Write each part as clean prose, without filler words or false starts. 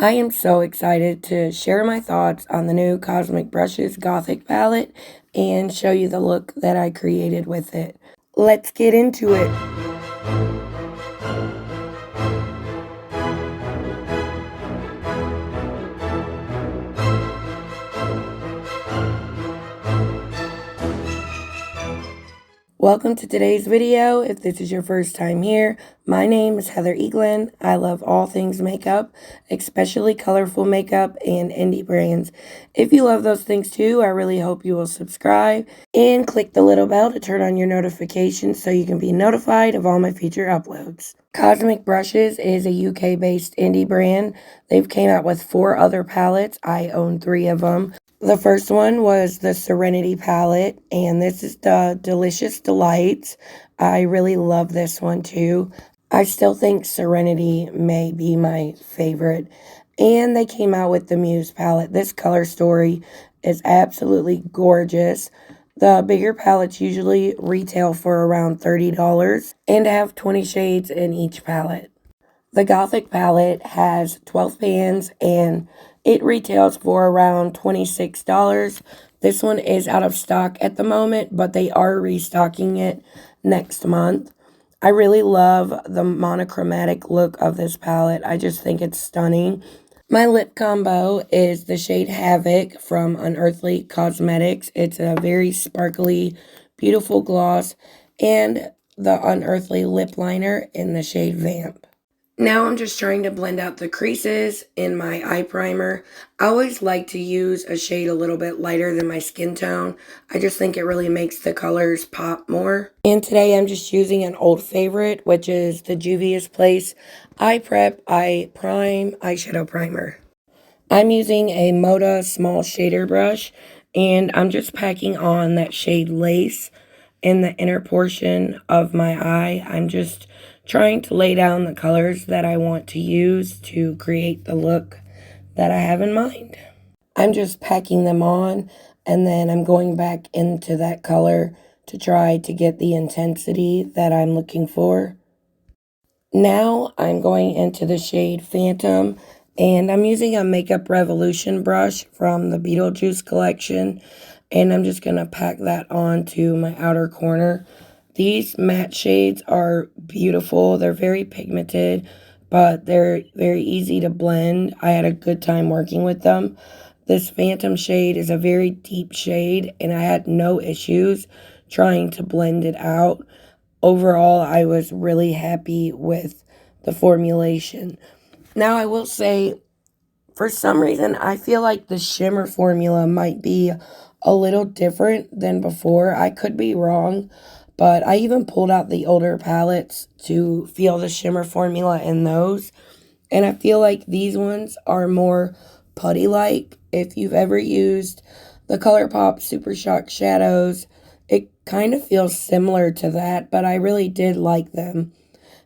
I am so excited to share my thoughts on the new Cosmic Brushes Gothic palette and show you the look that I created with it. Let's get into it. Welcome to today's video. If this is your first time here, my name is Heather Eaglin. I love all things makeup, especially colorful makeup and indie brands. If you love those things too, I really hope you will subscribe and click the little bell to turn on your notifications so you can be notified of all my future uploads. Cosmic Brushes is a UK-based indie brand. They've came out with 4 other palettes. I own 3 of them. The first one was the Serenity palette, and this is the Delicious Delights. I really love this one too. I still think Serenity may be my favorite. And they came out with the Muse palette. This color story is absolutely gorgeous. The bigger palettes usually retail for around $30 and have 20 shades in each palette. The Gothic palette has 12 pans and it retails for around $26. This one is out of stock at the moment, but they are restocking it next month. I really love the monochromatic look of this palette. I just think it's stunning. My lip combo is the shade Havoc from Unearthly Cosmetics. It's a very sparkly, beautiful gloss, and the Unearthly lip liner in the shade Vamp. Now I'm just trying to blend out the creases in my eye primer. I always like to use a shade a little bit lighter than my skin tone. I just think it really makes the colors pop more. And today I'm just using an old favorite, which is the Juvia's Place Eye Prep Eye Prime Eyeshadow Primer. I'm using a Moda small shader brush, and I'm just packing on that shade Lace in the inner portion of my eye. I'm just trying to lay down the colors that I want to use to create the look that I have in mind. I'm just packing them on, and then I'm going back into that color to try to get the intensity that I'm looking for. Now I'm going into the shade Phantom, and I'm using a Makeup Revolution brush from the Beetlejuice collection, and I'm just going to pack that onto my outer corner. These matte shades are beautiful. They're very pigmented, but they're very easy to blend. I had a good time working with them. This Phantom shade is a very deep shade, and I had no issues trying to blend it out. Overall, I was really happy with the formulation. Now, I will say, for some reason, I feel like the shimmer formula might be a little different than before. I could be wrong, but I even pulled out the older palettes to feel the shimmer formula in those. And I feel like these ones are more putty-like. If you've ever used the ColourPop Super Shock Shadows, it kind of feels similar to that, but I really did like them.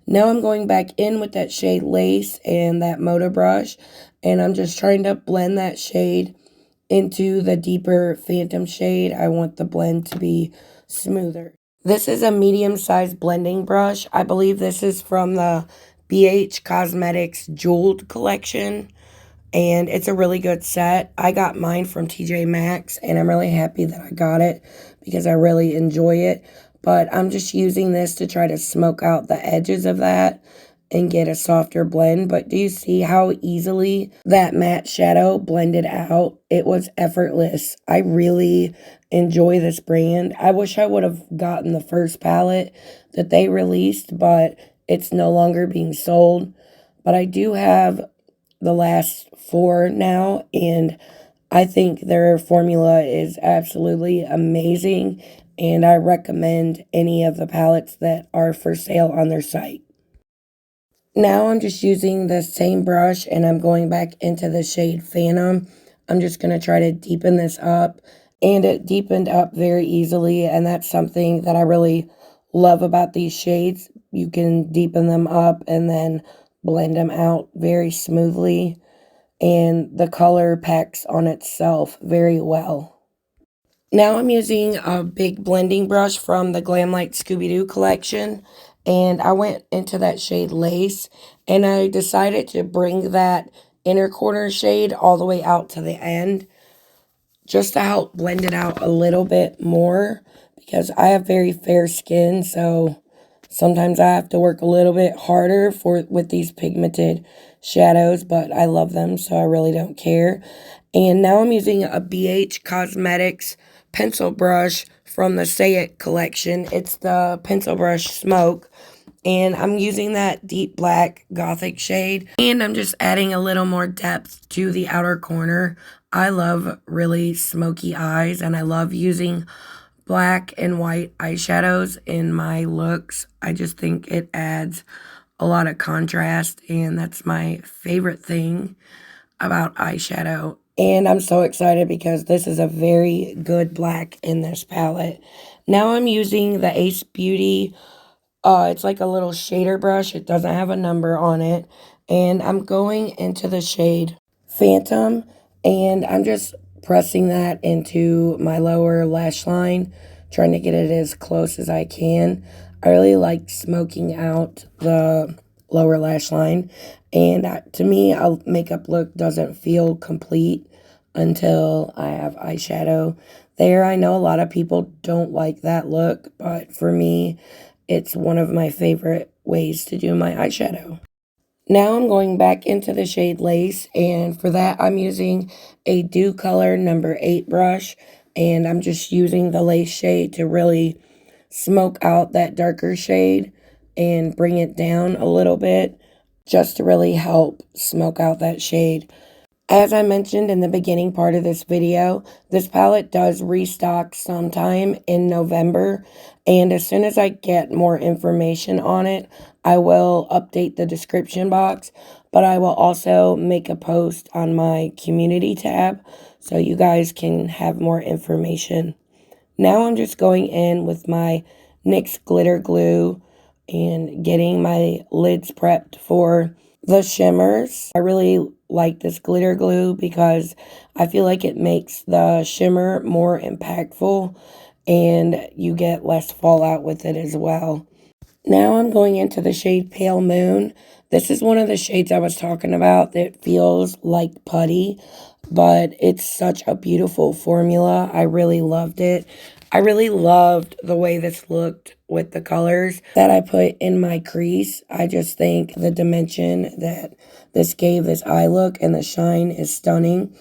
Now I'm going back in with that shade Lace and that Moda brush, and I'm just trying to blend that shade into the deeper Phantom shade. I want the blend to be smoother. This is a medium-sized blending brush. I believe this is from the BH Cosmetics Jeweled collection, and it's a really good set. I got mine from TJ Maxx, and I'm really happy that I got it because I really enjoy it. But I'm just using this to try to smoke out the edges of that and get a softer blend. But do you see how easily that matte shadow blended out? It was effortless. I really enjoy this brand. I wish I would have gotten the first palette that they released, but it's no longer being sold. But I do have the last 4 now, and I think their formula is absolutely amazing, and I recommend any of the palettes that are for sale on their site. Now I'm just using the same brush, and I'm going back into the shade Phantom. I'm just going to try to deepen this up, and it deepened up very easily, and that's something that I really love about these shades. You can deepen them up and then blend them out very smoothly, and the color packs on itself very well. Now I'm using a big blending brush from the Glamlight Scooby-Doo collection, and I went into that shade Lace, and I decided to bring that inner corner shade all the way out to the end, just to help blend it out a little bit more, because I have very fair skin, so sometimes I have to work a little bit harder with these pigmented shadows, but I love them, so I really don't care. And now I'm using a BH Cosmetics pencil brush from the Say It collection. It's the pencil brush Smoke. And I'm using that deep black Gothic shade. And I'm just adding a little more depth to the outer corner. I love really smoky eyes, and I love using black and white eyeshadows in my looks. I just think it adds a lot of contrast, and that's my favorite thing about eyeshadow. And I'm so excited because this is a very good black in this palette. Now I'm using the Ace Beauty. It's like a little shader brush. It doesn't have a number on it. And I'm going into the shade Phantom, and I'm just pressing that into my lower lash line, trying to get it as close as I can. I really like smoking out the lower lash line, and to me, a makeup look doesn't feel complete until I have eyeshadow there. I know a lot of people don't like that look, but for me, it's one of my favorite ways to do my eyeshadow. Now I'm going back into the shade Lace, and for that I'm using a Dew Color number 8 brush, and I'm just using the Lace shade to really smoke out that darker shade and bring it down a little bit, just to really help smoke out that shade. As I mentioned in the beginning part of this video, this palette does restock sometime in November, and as soon as I get more information on it, I will update the description box, but I will also make a post on my community tab so you guys can have more information. Now I'm just going in with my NYX glitter glue and getting my lids prepped for the shimmers. I really like this glitter glue because I feel like it makes the shimmer more impactful, and you get less fallout with it as well. Now I'm going into the shade Pale Moon. This is one of the shades I was talking about that feels like putty, but it's such a beautiful formula. I really loved it. I really loved the way this looked with the colors that I put in my crease. I just think the dimension that this gave this eye look and the shine is stunning.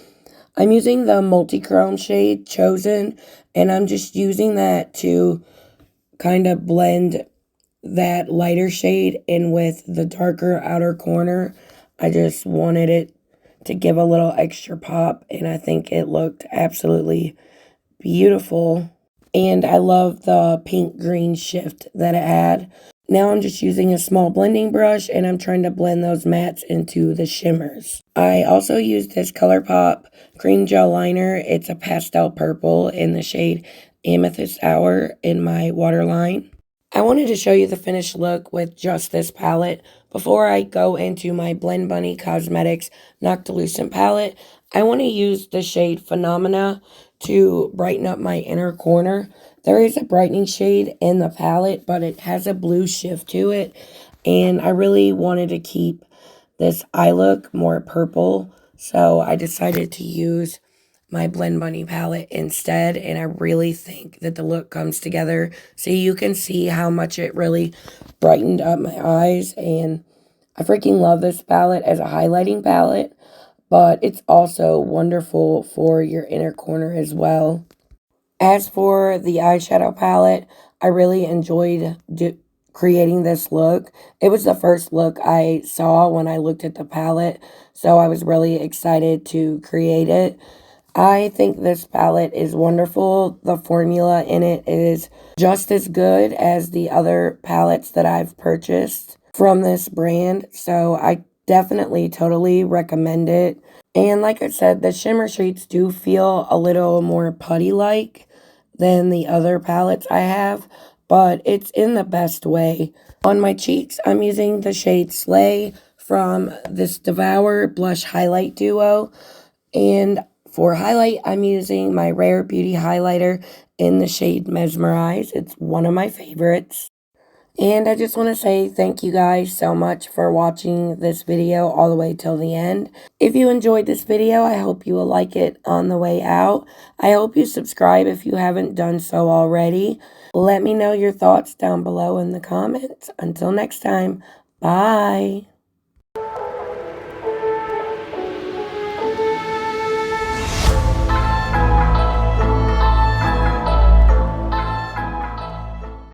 I'm using the multi-chrome shade Chosen, and I'm just using that to kind of blend that lighter shade in with the darker outer corner. I just wanted it to give a little extra pop, and I think it looked absolutely beautiful. And I love the pink green shift that it had. Now I'm just using a small blending brush, and I'm trying to blend those mattes into the shimmers. I also used this ColourPop cream gel liner. It's a pastel purple in the shade Amethyst Hour in my waterline. I wanted to show you the finished look with just this palette. Before I go into my Blend Bunny Cosmetics Noctilucent palette, I want to use the shade Phenomena to brighten up my inner corner. There is a brightening shade in the palette, but it has a blue shift to it, and I really wanted to keep this eye look more purple, so I decided to use my Blend Bunny palette instead, and I really think that the look comes together. So you can see how much it really brightened up my eyes, and I freaking love this palette as a highlighting palette, but it's also wonderful for your inner corner as well. As for the eyeshadow palette, I really enjoyed creating this look. It was the first look I saw when I looked at the palette, so I was really excited to create it. I think this palette is wonderful. The formula in it is just as good as the other palettes that I've purchased from this brand, so I definitely totally recommend it. And like I said, the shimmer shades do feel a little more putty-like than the other palettes I have, but it's in the best way. On my cheeks, I'm using the shade Slay from this DEVOUR blush highlight duo, and for highlight, I'm using my Rare Beauty highlighter in the shade Mesmerize. It's one of my favorites. And I just want to say thank you guys so much for watching this video all the way till the end. If you enjoyed this video, I hope you will like it on the way out. I hope you subscribe if you haven't done so already. Let me know your thoughts down below in the comments. Until next time, bye.